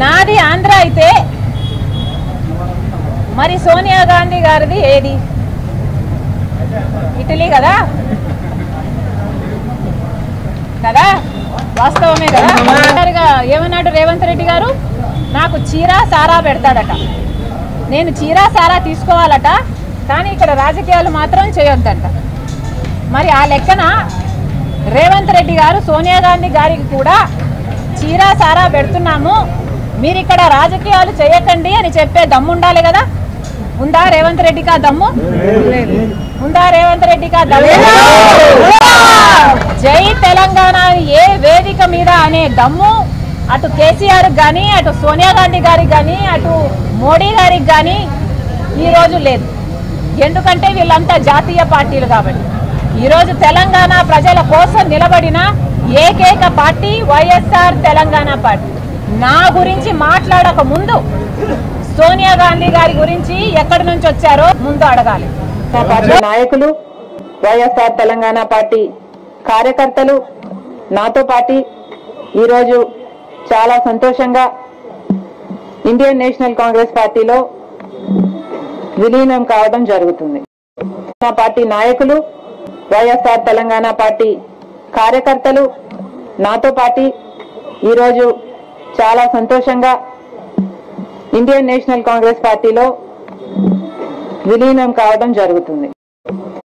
నాది ఆంధ్ర అయితే మరి సోనియా గాంధీ గారిది ఏది? ఇటలీ కదా కదా వాస్తవమే కదా. ఏమన్నాడు రేవంత్ రెడ్డి గారు? నాకు చీరా సారా పెడతాడట, నేను చీరా సారా తీసుకోవాలట, కానీ ఇక్కడ రాజకీయాలు మాత్రం చేయొద్దంట. మరి ఆ లెక్కన రేవంత్ రెడ్డి గారు సోనియా గాంధీ గారికి కూడా చీరా సారా పెడుతున్నాము, మీరు ఇక్కడ రాజకీయాలు చేయకండి అని చెప్పే దమ్ము ఉండాలి కదా. ఉందా రేవంత్ రెడ్డికి ఆ దమ్ము? ఉందా రేవంత్ రెడ్డికి ఆ దమ్ము? జై తెలంగాణ ఏ వేదిక మీద అనే దమ్ము అటు కేసీఆర్ కానీ, అటు సోనియా గాంధీ గారికి కానీ, అటు మోడీ గారికి కానీ ఈరోజు లేదు. ఎందుకంటే వీళ్ళంతా జాతీయ పార్టీలు కాబట్టి. ఈరోజు తెలంగాణ ప్రజల కోసం నిలబడిన ఏకైక పార్టీ వైఎస్ఆర్ తెలంగాణ పార్టీ. నా గురించి మాట్లాడక ముందు సోనియా గాంధీ గారి గురించి ఎక్కడి నుంచి వచ్చారో ముందు అడగాలి. పార్టీ నాయకులు, వైఎస్ఆర్ తెలంగాణ పార్టీ కార్యకర్తలు నాతో పాటు ఈరోజు చాలా సంతోషంగా ఇండియన్ నేషనల్ కాంగ్రెస్ పార్టీలో విలీనం కావడం జరుగుతుంది. నా పార్టీ నాయకులు, వైఎస్ఆర్ తెలంగాణ పార్టీ కార్యకర్తలు నాతో పాటు ఈరోజు చాలా సంతోషంగా ఇండియన్ నేషనల్ కాంగ్రెస్ పార్టీలో విలీనం కావడం జరుగుతుంది.